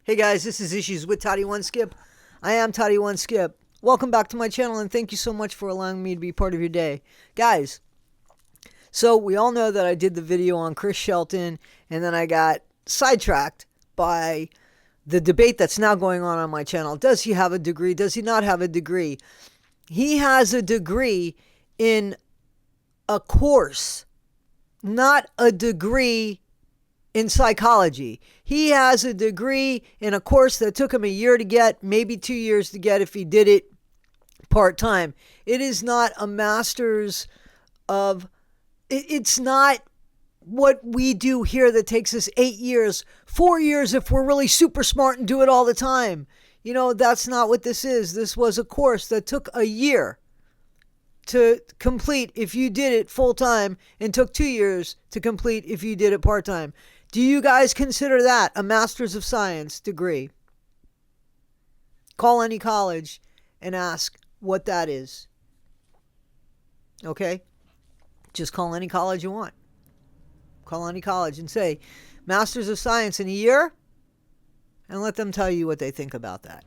Hey guys, this is Issues with Toddy One Skip. I am Toddy One Skip. Welcome back to my channel and thank you so much for allowing me to be part of your day. Guys, so we all know that I did the video on Chris Shelton and then I got sidetracked by the debate that's now going on my channel. Does he have a degree? Does he not have a degree? He has a degree in a course, not a degree in psychology. He has a degree in a course that took him a year to get, maybe 2 years to get if he did it part time. It is not a master's of, it's not what we do here that takes us 8 years, 4 years if we're really super smart and do it all the time. You know, that's not what this is. This was a course that took a year to complete if you did it full time and took 2 years to complete if you did it part time. Do you guys consider that a Master's of Science degree? Call any college and ask what that is. Okay? Just call any college you want. Call any college and say, Masters of Science in a year? And let them tell you what they think about that.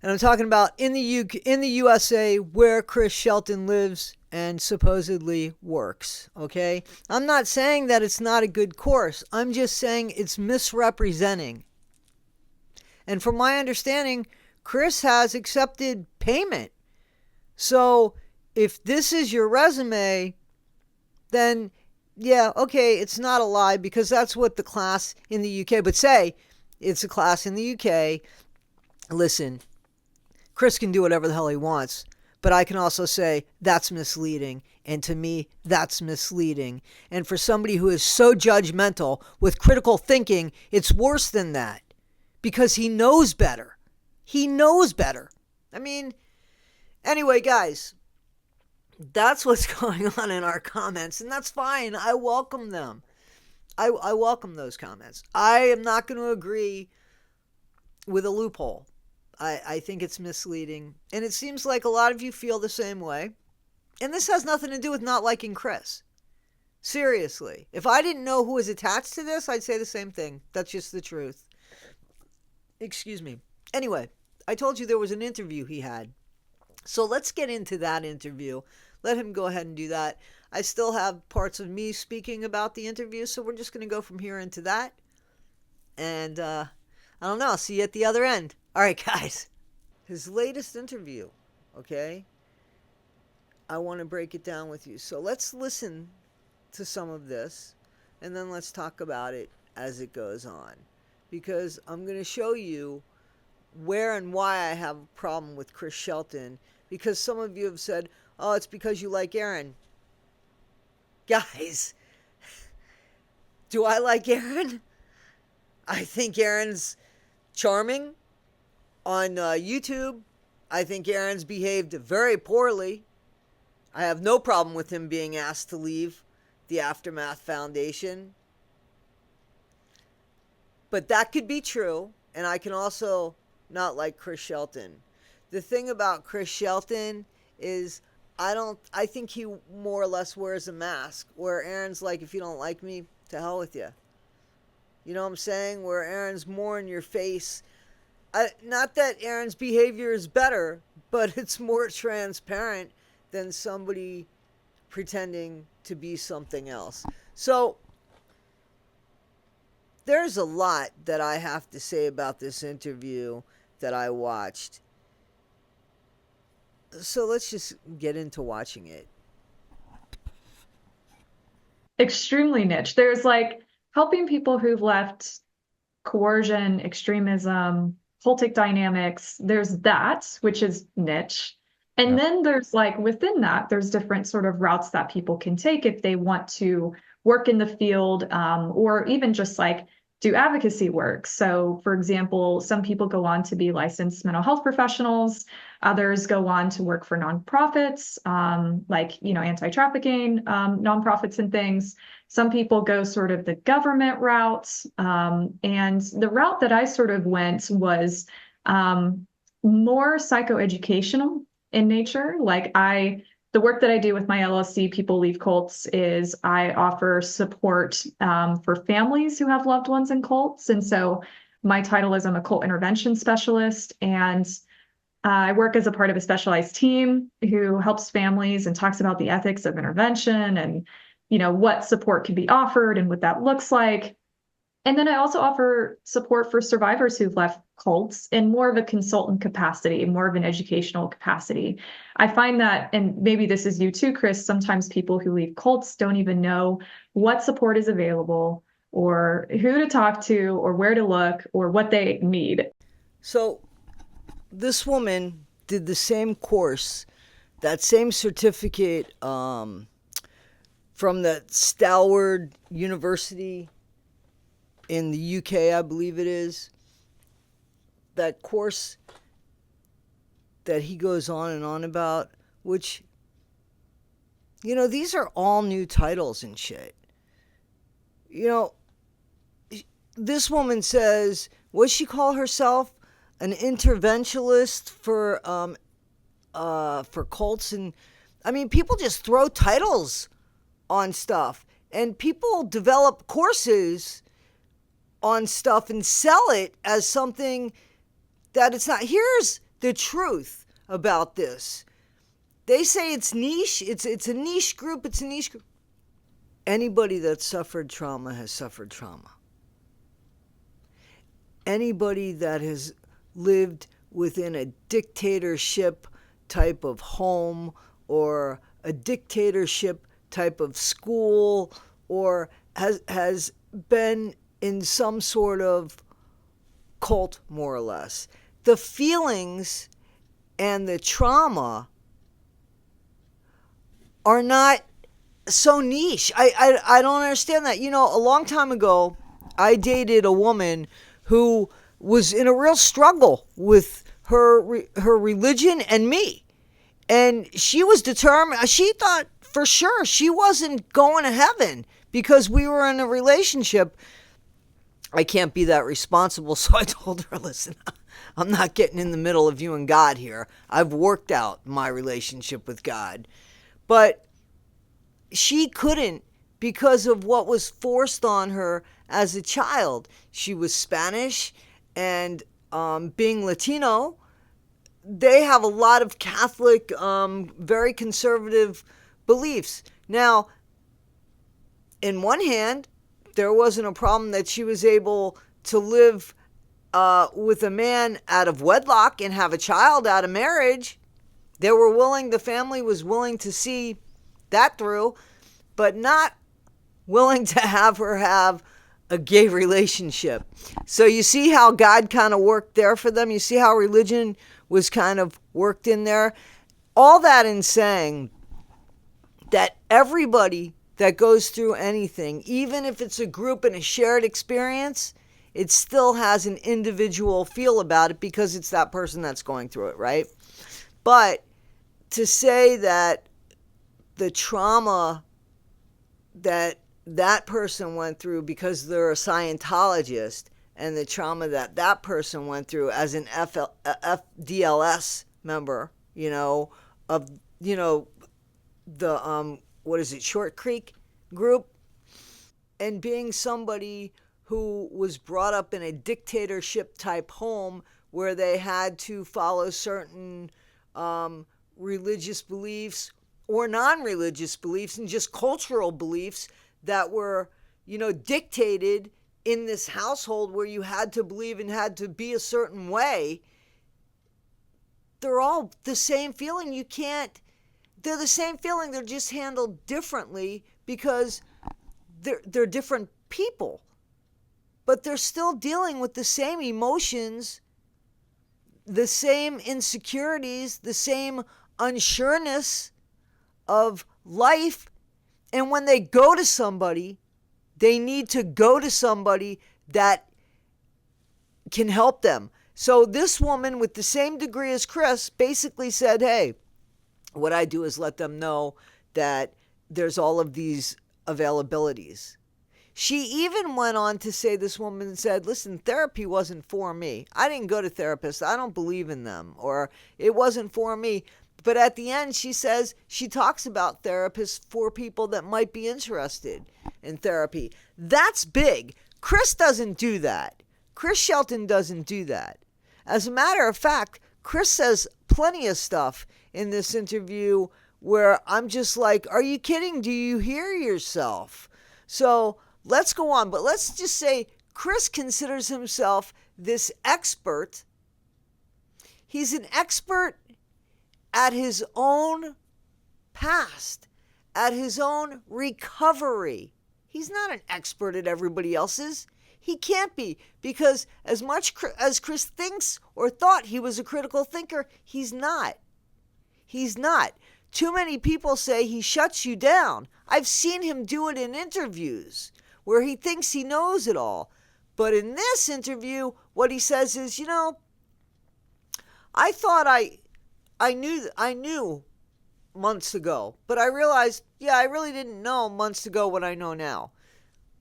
And I'm talking about in the USA where Chris Shelton lives and supposedly works, okay? I'm not saying that it's not a good course. I'm just saying it's misrepresenting. And from my understanding, Chris has accepted payment. So if this is your resume, then yeah, okay, it's not a lie because that's what the class in the UK, but say it's a class in the UK. Listen, Chris can do whatever the hell he wants, but I can also say that's misleading. And to me, that's misleading. And for somebody who is so judgmental with critical thinking, it's worse than that because he knows better. He knows better. I mean, anyway, guys, that's what's going on in our comments, and that's fine. I welcome them. I welcome those comments. I am not going to agree with a loophole. I think it's misleading. And it seems like a lot of you feel the same way. And this has nothing to do with not liking Chris. Seriously. If I didn't know who was attached to this, I'd say the same thing. That's just the truth. Excuse me. Anyway, I told you there was an interview he had. So let's get into that interview. Let him go ahead and do that. I still have parts of me speaking about the interview, so we're just going to go from here into that. And I don't know. I'll see you at the other end. All right, guys. His latest interview, okay? I want to break it down with you. So let's listen to some of this, and then let's talk about it as it goes on. Because I'm going to show you where and why I have a problem with Chris Shelton. Because some of you have said, oh, it's because you like Aaron. Guys, do I like Aaron? I think Aaron's charming on YouTube. I think Aaron's behaved very poorly. I have no problem with him being asked to leave the Aftermath Foundation. But that could be true, and I can also not like Chris Shelton. The thing about Chris Shelton is I think he more or less wears a mask, where Aaron's like, if you don't like me, to hell with you. You know what I'm saying? Where Aaron's more in your face. Not that Aaron's behavior is better, but it's more transparent than somebody pretending to be something else. So there's a lot that I have to say about this interview that I watched. So let's just get into watching it. Extremely niche. There's like helping people who've left coercion, extremism, cultic dynamics. There's that, which is niche. And Yep. then there's like within that, there's different sort of routes that people can take if they want to work in the field or even just like do advocacy work. So, for example, some people go on to be licensed mental health professionals. Others go on to work for nonprofits, like, anti-trafficking nonprofits and things. Some people go sort of the government route. And the route that I sort of went was more psychoeducational in nature. The work that I do with my LLC, People Leave Cults, is I offer support for families who have loved ones in cults. And so My title is I'm a cult intervention specialist, and I work as a part of a specialized team who helps families and talks about the ethics of intervention and, what support can be offered and what that looks like. And then I also offer support for survivors who've left cults in more of a consultant capacity, more of an educational capacity. I find that, and maybe this is you too, Chris, sometimes people who leave cults don't even know what support is available or who to talk to or where to look or what they need. So this woman did the same course, that same certificate from the Stalwart University in the UK, I believe it is. That course that he goes on and on about, which, these are all new titles and shit. This woman says, what's she call herself? An interventionist for cults. And I mean, people just throw titles on stuff, and people develop courses on stuff and sell it as something that it's not. Here's the truth about this. They say it's niche. It's a niche group. It's a niche group. Anybody that suffered trauma has suffered trauma. Anybody that has lived within a dictatorship type of home or a dictatorship type of school or has been in some sort of cult, more or less. The feelings and the trauma are not so niche. I don't understand that. A long time ago, I dated a woman who was in a real struggle with her religion and me. And she was determined. She thought for sure she wasn't going to heaven because we were in a relationship. I can't be that responsible, so I told her, listen, I'm not getting in the middle of you and God here. I've worked out my relationship with God. But she couldn't because of what was forced on her as a child. She was Spanish, and being Latino, they have a lot of Catholic, very conservative beliefs. Now, in one hand, there wasn't a problem that she was able to live with a man out of wedlock and have a child out of marriage. The family was willing to see that through, but not willing to have her have a gay relationship. So you see how God kind of worked there for them? You see how religion was kind of worked in there? All that in saying that everybody that goes through anything, even if it's a group and a shared experience, it still has an individual feel about it because it's that person that's going through it, right? But to say that the trauma that person went through because they're a Scientologist and the trauma that person went through as an FDLS member, of, the, Short Creek group, and being somebody who was brought up in a dictatorship type home where they had to follow certain religious beliefs or non-religious beliefs and just cultural beliefs that were, dictated in this household where you had to believe and had to be a certain way. They're all the same feeling. They're the same feeling. They're just handled differently because they're different people. But they're still dealing with the same emotions, the same insecurities, the same unsureness of life. And when they go to somebody, they need to go to somebody that can help them. So this woman with the same degree as Chris basically said, hey, what I do is let them know that there's all of these availabilities. She even went on to say, this woman said, listen, therapy wasn't for me. I didn't go to therapists. I don't believe in them, or it wasn't for me. But at the end, she says she talks about therapists for people that might be interested in therapy. That's big. Chris doesn't do that. Chris Shelton doesn't do that. As a matter of fact, Chris says plenty of stuff in this interview where I'm just like, are you kidding? Do you hear yourself? So let's go on. But let's just say Chris considers himself this expert. He's an expert at his own past, at his own recovery. He's not an expert at everybody else's. He can't be, because as much as Chris thinks or thought he was a critical thinker, he's not. He's not. Too many people say he shuts you down. I've seen him do it in interviews where he thinks he knows it all. But in this interview, what he says is, I thought I knew months ago, but I realized, I really didn't know months ago what I know now.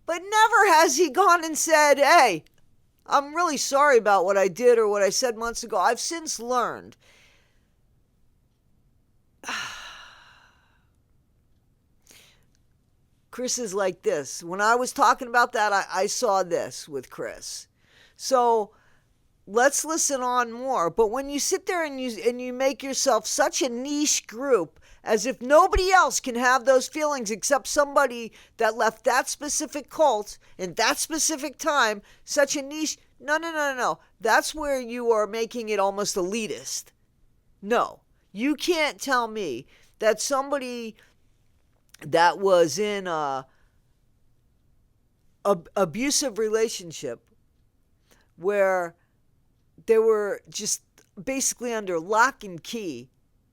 But never has he gone and said, hey, I'm really sorry about what I did or what I said months ago. I've since learned. Chris is like this. When I was talking about that, I saw this with Chris. So let's listen on more. But when you sit there and you make yourself such a niche group, as if nobody else can have those feelings except somebody that left that specific cult in that specific time, such a niche. No. That's where you are making it almost elitist. No, you can't tell me that somebody that was in a abusive relationship where they were just basically under lock and key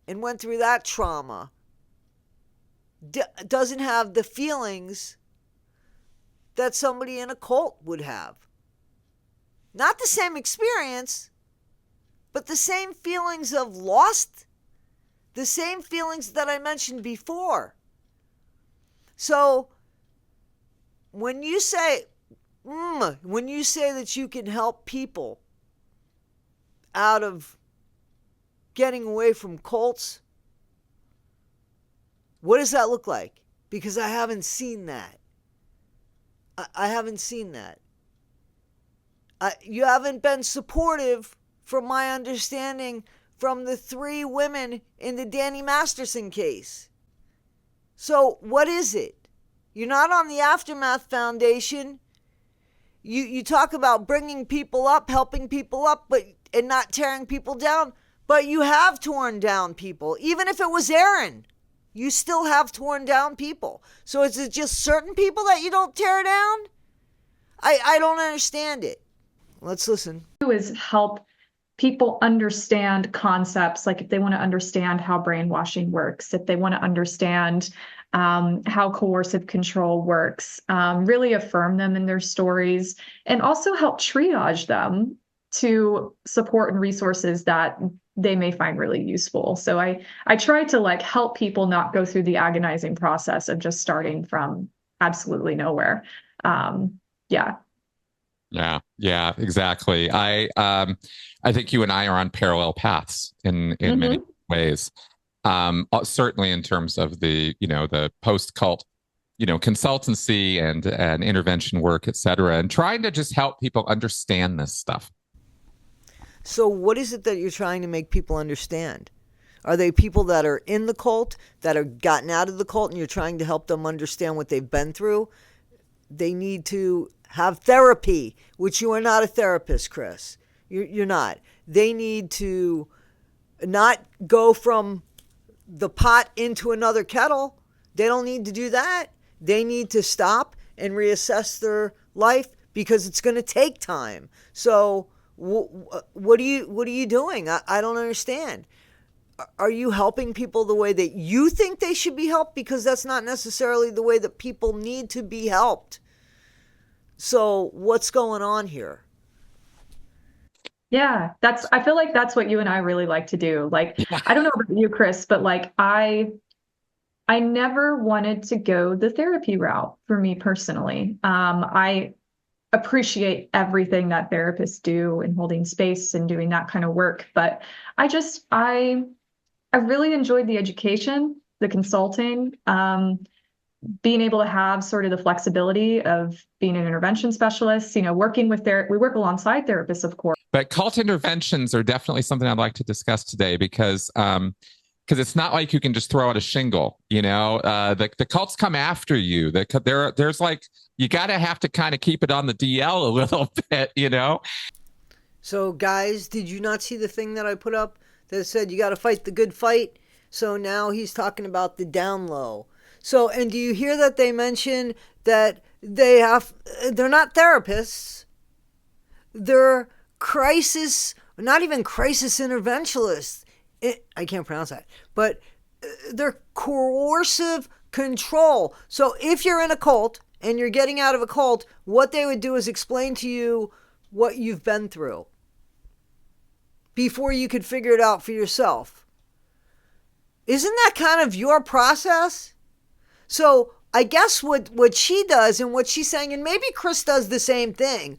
and went through that trauma doesn't have the feelings that somebody in a cult would have. Not the same experience, but the same feelings of lost, the same feelings that I mentioned before. So when you say that you can help people out of getting away from cults, what does that look like? Because I haven't seen that. I haven't seen that. You haven't been supportive, from my understanding, from the 3 women in the Danny Masterson case. So what is it? You're not on the Aftermath Foundation. You talk about bringing people up, helping people up, and not tearing people down. But you have torn down people. Even if it was Aaron, you still have torn down people. So is it just certain people that you don't tear down? I don't understand it. Let's listen. Is help people understand concepts, like if they want to understand how brainwashing works, if they want to understand how coercive control works, really affirm them in their stories, and also help triage them to support and resources that they may find really useful. So I try to help people not go through the agonizing process of just starting from absolutely nowhere. Yeah. Yeah, exactly. I think you and I are on parallel paths in many ways. Certainly in terms of the post cult, consultancy and intervention work, et cetera, and trying to just help people understand this stuff. So what is it that you're trying to make people understand? Are they people that are in the cult, that are gotten out of the cult, and you're trying to help them understand what they've been through? They need to have therapy, which you are not a therapist, Chris. You're not. They need to not go from the pot into another kettle. They don't need to do that. They need to stop and reassess their life, because it's going to take time. So what are you doing? I don't understand. Are you helping people the way that you think they should be helped? Because that's not necessarily the way that people need to be helped. So what's going on here? Yeah, I feel like that's what you and I really like to do. I don't know about you, Chris, but I never wanted to go the therapy route for me personally. I appreciate everything that therapists do in holding space and doing that kind of work. But I really enjoyed the education, the consulting. being able to have sort of the flexibility of being an intervention specialist, working with we work alongside therapists, of course. But cult interventions are definitely something I'd like to discuss today because it's not like you can just throw out a shingle, the cults come after you. There's like, you have to kind of keep it on the DL a little bit, So guys, did you not see the thing that I put up that said you got to fight the good fight? So now he's talking about the down low. So, and do you hear that they mention that they're not therapists, they're not even crisis interventionists. I can't pronounce that, but they're coercive control. So if you're in a cult and you're getting out of a cult, what they would do is explain to you what you've been through before you could figure it out for yourself. Isn't that kind of your process? So I guess what she does and what she's saying, and maybe Chris does the same thing,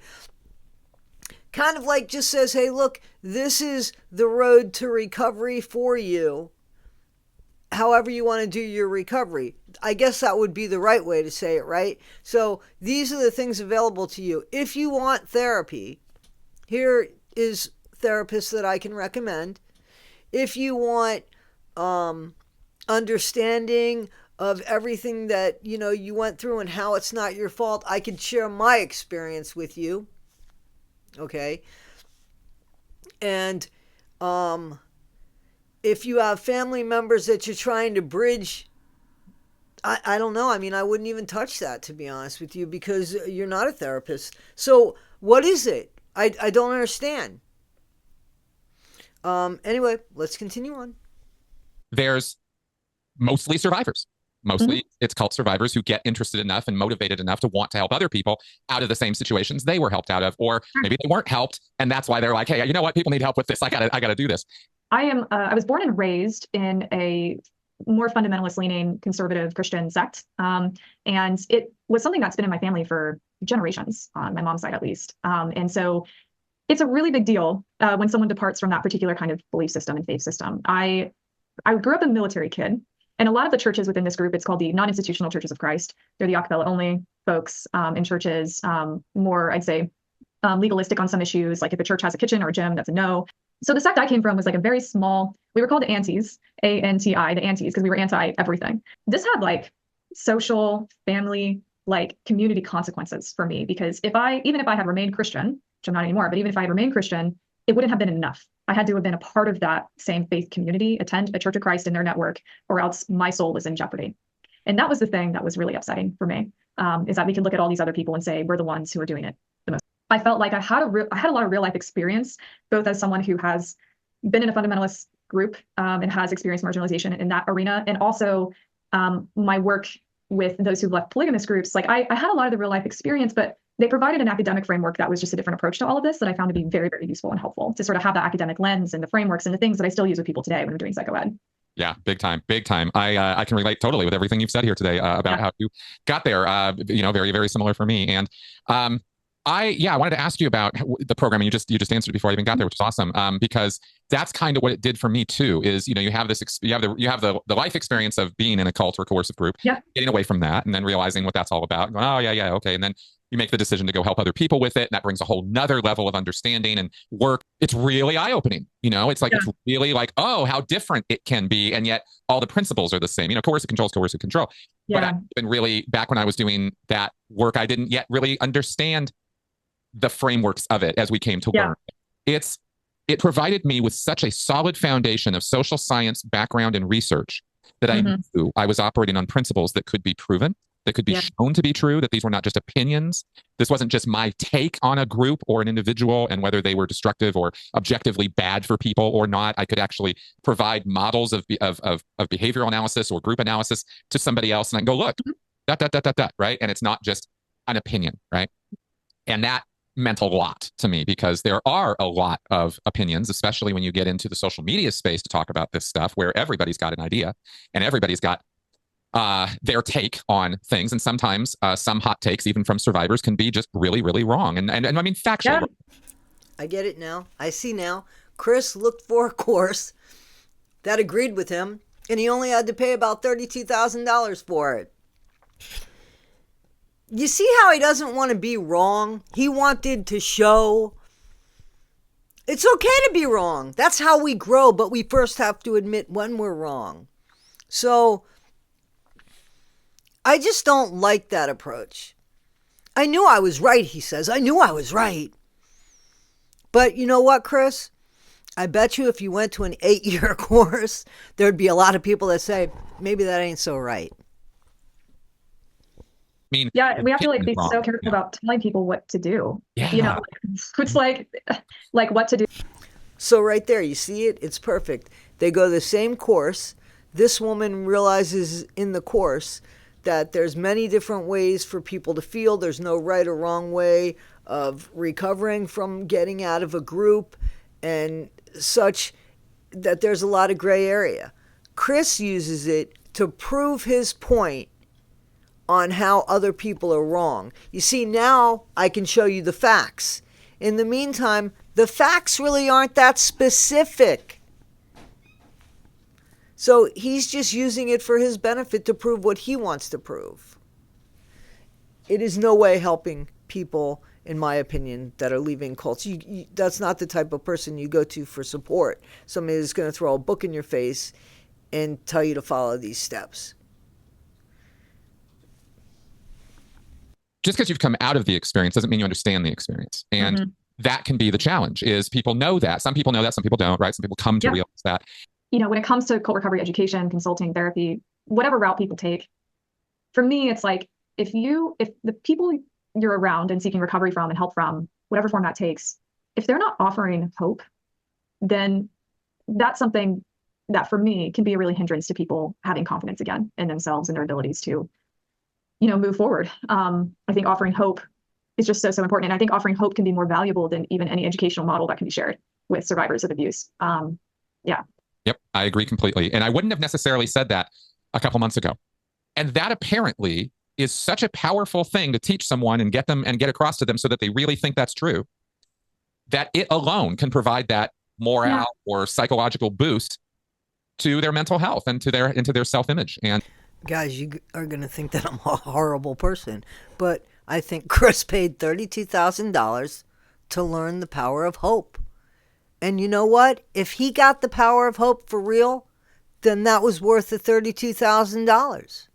kind of like just says, hey, look, this is the road to recovery for you. However you want to do your recovery. I guess that would be the right way to say it, right? So these are the things available to you. If you want therapy, here is therapists that I can recommend. If you want understanding of everything that you went through and how it's not your fault, I could share my experience with you. Okay. And if you have family members that you're trying to bridge, I don't know. I mean, I wouldn't even touch that, to be honest with you, because you're not a therapist. So what is it? I don't understand. Anyway, let's continue on. There's mostly survivors. Mostly it's cult survivors who get interested enough and motivated enough to want to help other people out of the same situations they were helped out of, or maybe they weren't helped, and that's why they're like, hey, you know what? People need help with this. I gotta do this. I was born and raised in a more fundamentalist leaning conservative Christian sect. And it was something that's been in my family for generations, on my mom's side at least. And so it's a really big deal when someone departs from that particular kind of belief system and faith system. I grew up a military kid. And a lot of the churches within this group, it's called the non-institutional churches of Christ. They're the acapella only folks in churches, more, I'd say, legalistic on some issues. Like if a church has a kitchen or a gym, that's a no. So the sect I came from was like a very small, we were called the Antis, A-N-T-I, the Antis, because we were anti everything. This had like social, family, like community consequences for me, because even if I had remained Christian, which I'm not anymore, but even if I had remained Christian, it wouldn't have been enough. I had to have been a part of that same faith community, attend a Church of Christ in their network, or else my soul was in jeopardy. And that was the thing that was really upsetting for me, is that we could look at all these other people and say, we're the ones who are doing it the most. I felt like I had a lot of real life experience, both as someone who has been in a fundamentalist group and has experienced marginalization in that arena, and also my work with those who've left polygamous groups. Like I had a lot of the real life experience, but they provided an academic framework that was just a different approach to all of this that I found to be very, very useful and helpful to sort of have that academic lens and the frameworks and the things that I still use with people today when I'm doing psychoed. Yeah, big time. I can relate totally with everything you've said here today about how you got there. Very, very similar for me. And I wanted to ask you about the program, and you just answered before I even got there, which is awesome. Because that's kind of what it did for me too. Is you have the life experience of being in a cult or coercive group, getting away from that, and then realizing what that's all about. Going, oh yeah, okay, and then you make the decision to go help other people with it, and that brings a whole nother level of understanding and work. It's really eye opening. It's like it's really like, oh, how different it can be, and yet all the principles are the same. Coercive control is coercive control. Yeah. But I've been really, back when I was doing that work, I didn't yet really understand the frameworks of it as we came to learn. It provided me with such a solid foundation of social science background and research that I knew I was operating on principles that could be proven, that could be shown to be true, that these were not just opinions. This wasn't just my take on a group or an individual and whether they were destructive or objectively bad for people or not. I could actually provide models of behavioral analysis or group analysis to somebody else, and I can go, look, right? And it's not just an opinion, right? And that meant a lot to me, because there are a lot of opinions, especially when you get into the social media space to talk about this stuff, where everybody's got an idea and everybody's got their take on things. And sometimes some hot takes, even from survivors, can be just really, really wrong. And I mean, factually. Yeah. I get it now. I see now. Chris looked for a course that agreed with him, and he only had to pay about $32,000 for it. You see how he doesn't want to be wrong? He wanted to show it's okay to be wrong. That's how we grow, but we first have to admit when we're wrong. So I just don't like that approach. I knew I was right, he says. I knew I was right. But you know what, Chris? I bet you if you went to an 8-year course, there'd be a lot of people that say, maybe that ain't so right. I mean, yeah, we have to like be wrong. so careful about telling people what to do. Yeah. You know, it's like what to do. So right there, you see it? It's perfect. They go the same course. This woman realizes in the course that there's many different ways for people to feel. There's no right or wrong way of recovering from getting out of a group and such, that there's a lot of gray area. Chris uses it to prove his point on how other people are wrong. You see, now I can show you the facts. In the meantime, the facts really aren't that specific. So he's just using it for his benefit to prove what he wants to prove. It is no way helping people, in my opinion, that are leaving cults. That's not the type of person you go to for support. Somebody is going to throw a book in your face and tell you to follow these steps. Just because you've come out of the experience doesn't mean you understand the experience. And that can be the challenge, is people know that. Some people know that, some people don't, right? Some people come to realize that. You know, when it comes to cult recovery education, consulting, therapy, whatever route people take, for me, it's like, if the people you're around and seeking recovery from and help from, whatever form that takes, if they're not offering hope, then that's something that for me can be a really hindrance to people having confidence again in themselves and their abilities to, you know, move forward. I think offering hope is just so important. And I think offering hope can be more valuable than even any educational model that can be shared with survivors of abuse. Yeah. Yep, I agree completely. And I wouldn't have necessarily said that a couple months ago. And that apparently is such a powerful thing to teach someone and get them and get across to them so that they really think that's true, that it alone can provide that morale or psychological boost to their mental health and to their self-image. And guys, you are going to think that I'm a horrible person, but I think Chris paid $32,000 to learn the power of hope. And you know what? If he got the power of hope for real, then that was worth the $32,000.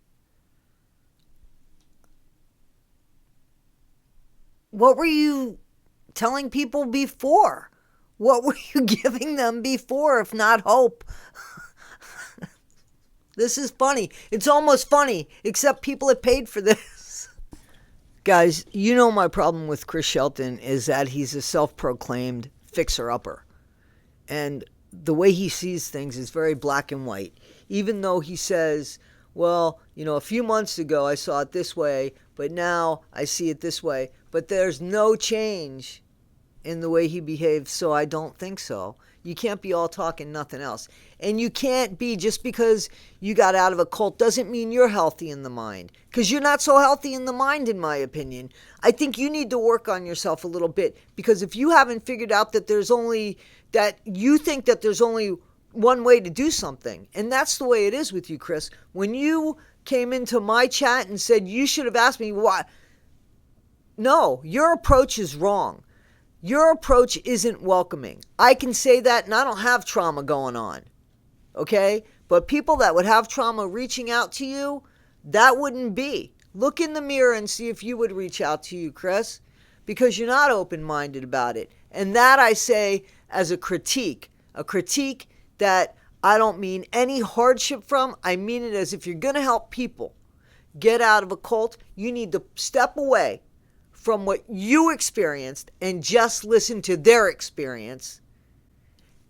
What were you telling people before? What were you giving them before, if not hope? This is funny. It's almost funny, except people have paid for this. Guys, you know my problem with Chris Shelton is that he's a self-proclaimed fixer-upper. And the way he sees things is very black and white. Even though he says, well, you know, a few months ago I saw it this way, but now I see it this way. But there's no change in the way he behaves, so I don't think so. You can't be all talk and nothing else. And you can't be, just because you got out of a cult doesn't mean you're healthy in the mind. Because you're not so healthy in the mind, in my opinion. I think you need to work on yourself a little bit. Because if you haven't figured out that you think that there's only one way to do something. And that's the way it is with you, Chris. When you came into my chat and said you should have asked me why. No, your approach is wrong. Your approach isn't welcoming. I can say that, and I don't have trauma going on. Okay? But people that would have trauma reaching out to you, that wouldn't be. Look in the mirror and see if you would reach out to you, Chris, because you're not open-minded about it. And that I say as a critique that I don't mean any hardship from. I mean it as if you're going to help people get out of a cult, you need to step away from what you experienced and just listen to their experience.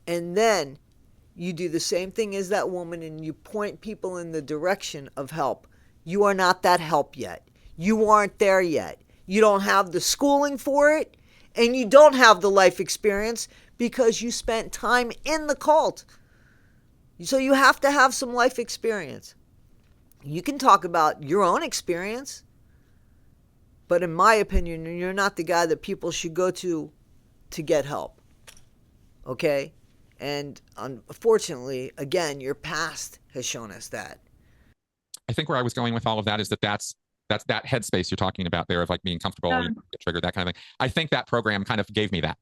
And then you do the same thing as that woman and you point people in the direction of help. You are not that help yet. You aren't there yet. You don't have the schooling for it, and you don't have the life experience because you spent time in the cult. So you have to have some life experience. You can talk about your own experience, but in my opinion, you're not the guy that people should go to get help. Okay? And unfortunately, again, your past has shown us that. I think where I was going with all of that is that's That's that headspace you're talking about there of like being comfortable, Yeah. you know, get triggered, that kind of thing. I think that program kind of gave me that.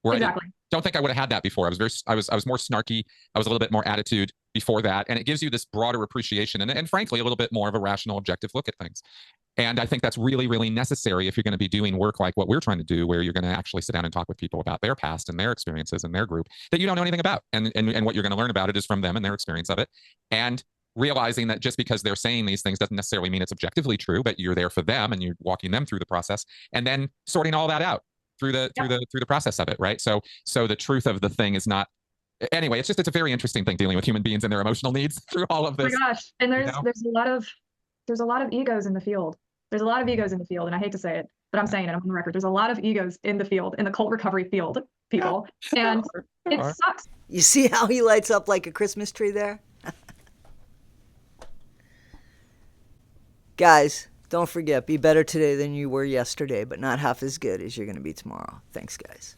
Where Exactly. I don't think I would have had that before. I was more snarky. I was a little bit more attitude before that, and it gives you this broader appreciation and frankly a little bit more of a rational, objective look at things. And I think that's really, really necessary if you're going to be doing work like what we're trying to do, where you're going to actually sit down and talk with people about their past and their experiences and their group that you don't know anything about. And what you're going to learn about it is from them and their experience of it. And realizing that just because they're saying these things doesn't necessarily mean it's objectively true, but you're there for them and you're walking them through the process and then sorting all that out through the process of it, right? So the truth of the thing is not anyway, it's a very interesting thing dealing with human beings and their emotional needs through all of Oh this. my gosh. And You know? there's a lot of egos in the field. There's a lot of egos in the field, and I hate to say it, but I'm saying it, I'm on the record. There's a lot of egos in the field, in the cult recovery field, people. And it sucks. You see how he lights up like a Christmas tree there? Guys, don't forget, be better today than you were yesterday, but not half as good as you're going to be tomorrow. Thanks, guys.